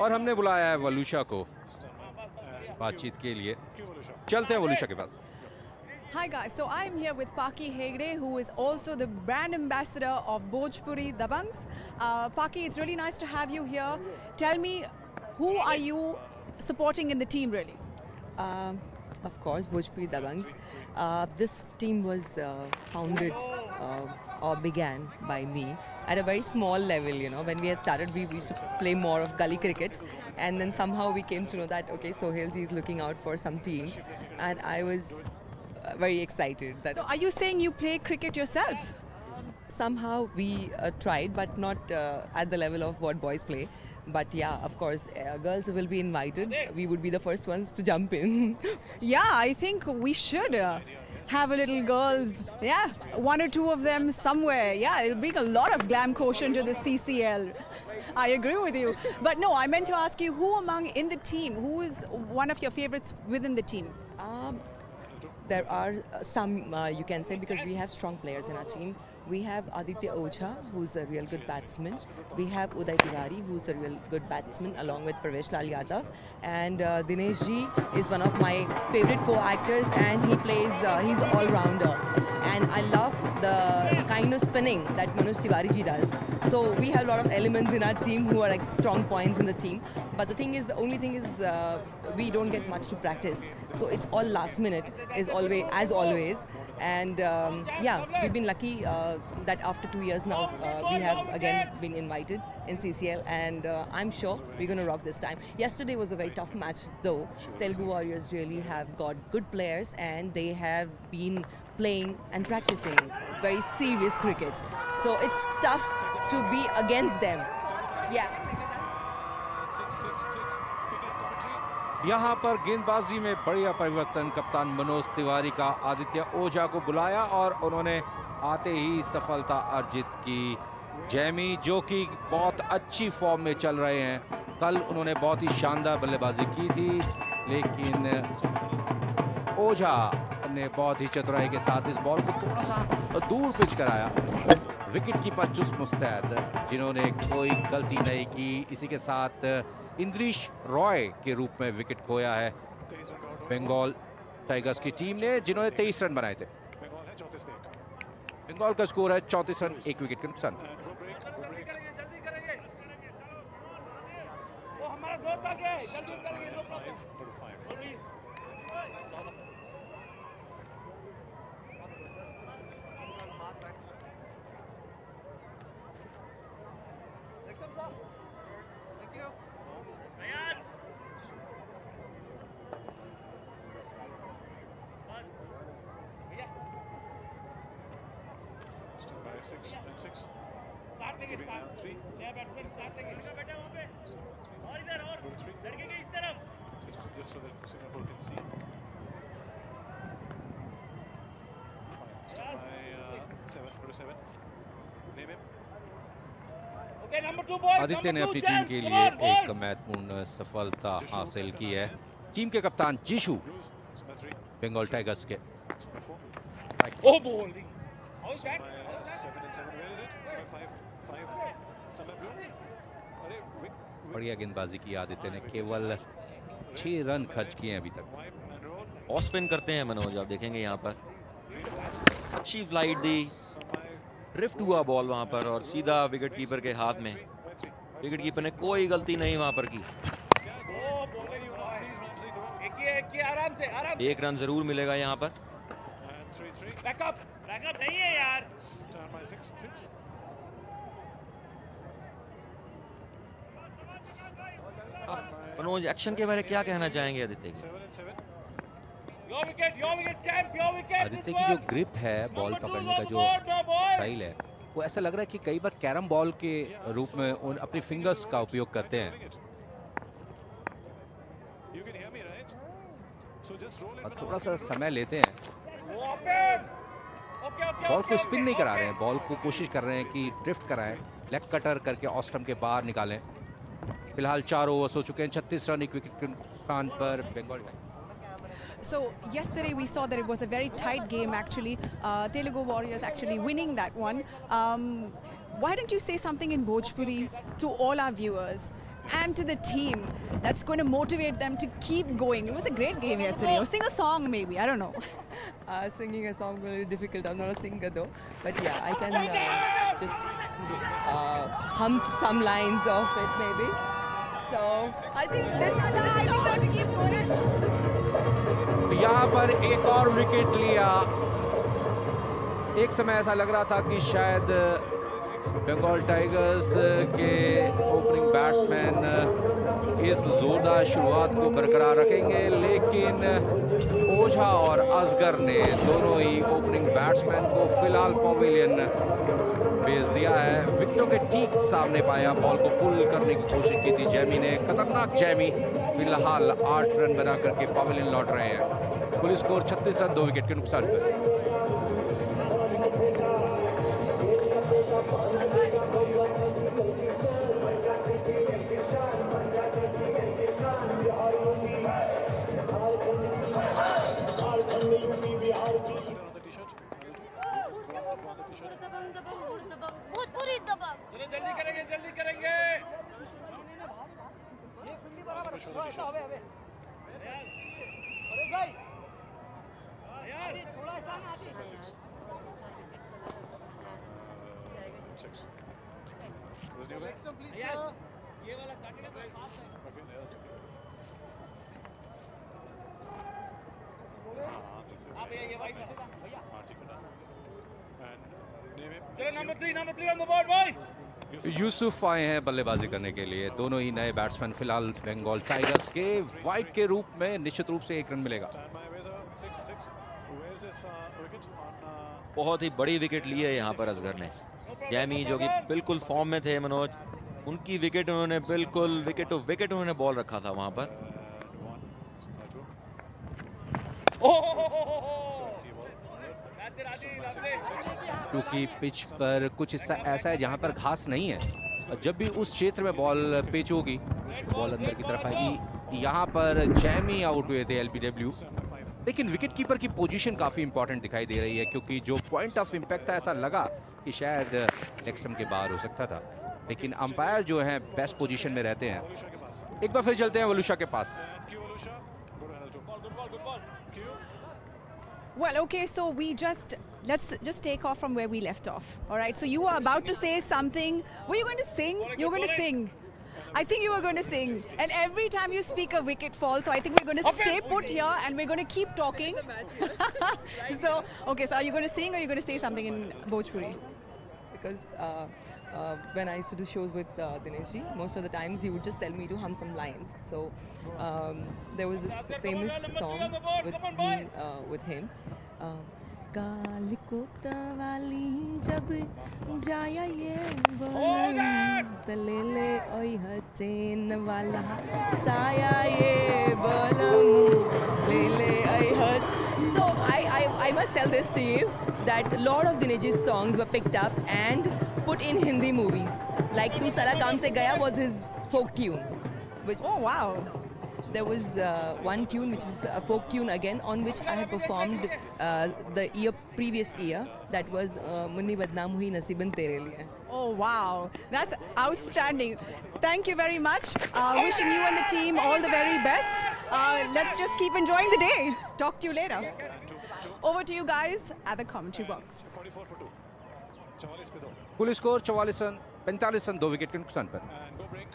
और हमने बुलाया है वलूशा को बातचीत के लिए। चलते हैं वलूशा के पास। Hi guys, so I'm here with Paki Hegde, who is also the brand ambassador of Bhojpuri Dabangs. Paki, it's really nice to have you here. Tell me, who are you supporting in the team really? Of course, Bhojpuri Dabangs. This team was founded or began by me at a very small level. You know, when we had started, we used to play more of gully cricket, and then somehow we came to know that okay, Sohail ji is looking out for some teams, and I was very excited. That So are you saying you play cricket yourself? somehow we tried, but not at the level of what boys play. But yeah, of course, girls will be invited. We would be the first ones to jump in. Yeah, I think we should have a little girls, yeah, one or two of them somewhere. Yeah, it'll bring a lot of glam quotient to the CCL. I agree with you. But no, I meant to ask you, who among in the team, who is one of your favorites within the team? There are some, you can say, because we have strong players in our team. We have Aditya Oja, who's a real good batsman. We have Uday Tiwari, who's a real good batsman, along with Pravesh Lal Yadav. And Dinesh ji is one of my favorite co-actors, and he plays, he's all-rounder. And I love the kind of spinning that Manoj Tiwari ji does. So we have a lot of elements in our team who are like strong points in the team. But the thing is, the only thing is, we don't get much to practice. So it's all last minute, is always, as always. And yeah, we've been lucky that after 2 years now, we have again been invited in CCL, and I'm sure we're going to rock this time. Yesterday was a very tough match though. Telugu Warriors really have got good players, and they have been playing and practicing very serious cricket. So it's tough to be against them. Yeah. यहाँ पर गेंदबाजी में बढ़िया परिवर्तन। कप्तान मनोज तिवारी का आदित्य ओझा को बुलाया और उन्होंने आते ही सफलता अर्जित की। जैमी जो कि बहुत अच्छी फॉर्म में चल रहे हैं, कल उन्होंने बहुत ही शानदार बल्लेबाजी की थी, लेकिन ओझा ने बहुत ही चतुराई के साथ इस बॉल को थोड़ा सा दूर पिच कराया। विकेट कीपर चुस्त मुस्तैद, जिन्होंने कोई गलती नहीं की। इसी के साथ इंद्रीश रॉय के रूप में विकेट खोया है बंगाल टाइगर्स की टीम ने, जिन्होंने 23 रन बनाए थे। बंगाल का स्कोर है 34 रन, 1 विकेट के नुकसान। Six and six. Giving down three. Just so that Singapore can see. Fine. Start by 7. Go to 7. Name him. Aditya ने अपनी टीम के लिए एक महत्वपूर्ण सफलता हासिल की है। टीम के कप्तान जीशु बंगाल टाइगर्स के। Oh, bowling. 7 and 7. Where is it? 5. Somewhere blue. बढ़िया गेंदबाजी की आदित्य ने, केवल 6 रन खर्च किए हैं अभी तक। ऑफ स्पिन करते हैं मनोज, आप देखेंगे यहाँ पर अच्छी फ्लाइट दी, ड्रिफ्ट हुआ बॉल वहाँ पर और सीधा विकेट कीपर के हाथ में। विकेट कीपर ने कोई गलती नहीं वहाँ पर की। 1 रन जरूर मिलेगा यहाँ पर। बैकअप नहीं है यार। मनोज एक्शन के बारे में क्या कहना चाहेंगे आदित्य की? आदित्य की जो ग्रिप है, बॉल पकड़ने का जो स्टाइल है, वो ऐसा लग रहा है कि कई बार कैरम बॉल के रूप में उन अपनी फिंगर्स का उपयोग करते हैं। और थोड़ा सा समय लेते हैं, बॉल को स्पिन नहीं करा रहे हैं, बॉल को कोशिश कर रहे हैं कि ड्रिफ्ट कराएं, लेग कटर करके ऑफ स्टंप के बाहर निकालें। फिलहाल 4 ओवर्स हो चुके हैं, 36 रन, 1 विकेट के नुकसान पर Bengal. So yesterday we saw that it was a very tight game actually. Telugu Warriors actually winning that one. Why don't you say something in Bhojpuri to all our viewers? and to the team that's going to motivate them to keep going? It was a great game yesterday. Or sing a song maybe, I don't know. Singing a song will be difficult. I'm not a singer though, but yeah, I can just hum some lines of it maybe. So I think this. I think we have to keep going. यहाँ पर एक और wicket लिया। एक समय ऐसा लग रहा था कि शायद बंगाल टाइगर्स के ओपनिंग बैट्समैन इस जोरदार शुरुआत को बरकरार रखेंगे, लेकिन ओझा और असगर ने दोनों ही ओपनिंग बैट्समैन को फिलहाल पवेलियन भेज दिया है। विकेटों के ठीक सामने पाया, बॉल को पुल करने की कोशिश की थी जैमी ने, खतरनाक जैमी। फिलहाल 8 रन बना करके पवेलियन लौट रहे हैं। कुल स्कोर 36 रन 2 विकेट के नुकसान पर। भोजपुरी दबंग। जल्दी करेंगे, जल्दी करेंगे। Number 3 on the board boys. Yusuf आए हैं बल्लेबाजी करने के लिए। दोनों ही नए बैट्समैन फिलहाल बंगाल टाइगर्स के। वाइड के रूप में निश्चित रूप से 1 रन मिलेगा। बहुत ही बड़ी विकेट ली है यहाँ पर असगर ने। जैमी जो कि बिल्कुल फॉर्म में थे मनोज, उनकी विकेट उन्होंने बिल्कुल विकेट टू विकेट उन्होंने बॉल रखा था वहां पर। क्योंकि पिच पर कुछ हिस्सा ऐसा है जहां पर घास नहीं है, और जब भी उस क्षेत्र में बॉल पिच होगी बॉल अंदर की तरफ आएगी। यहाँ पर जैमी आउट हुए थे एलबीडब्ल्यू, लेकिन विकेट कीपर की पोजीशन काफी इंपॉर्टेंट दिखाई दे रही है, क्योंकि जो पॉइंट ऑफ इंपैक्ट था ऐसा लगा कि शायद लेग स्टंप के बाहर हो सकता था, लेकिन अंपायर जो हैं बेस्ट पोजीशन में रहते हैं। एक बार फिर चलते हैं वलूशा के पास। Well, okay, so let's just take off from where we left off. All right, so you were about to say something. Were you going to sing? You were going to sing. I think you were going to sing. And every time you speak a wicket fall, so I think we're going to stay put here and we're going to keep talking. So, okay, so are you going to sing or are you going to say something in Bhojpuri? Because when I used to do shows with Dinesh ji, most of the times he would just tell me to hum some lines. So there was this famous song with him. काल को तवाली जब जाया ये बोलम तले ले ओई हचेन वाला साया ये बोलम ले ले ओई Hutch. So I must tell this to you that a lot of Dinesh's songs were picked up and put in Hindi movies. Like Tu Sala Kaam Se Gaya was his folk tune. Which, Oh, wow. there was one tune which is a folk tune again, on which I had performed the previous year. That was Munni Badnaam Hui Nasiban Tere Liye. Oh, wow. That's outstanding. Thank you very much. Wishing you and the team all the very best. Let's just keep enjoying the day. Talk to you later. Over to you guys at the commentary box. 44 for 2. 44 पे 2. कुल score 45 run 2 wicket के नुकसान पर। And go break.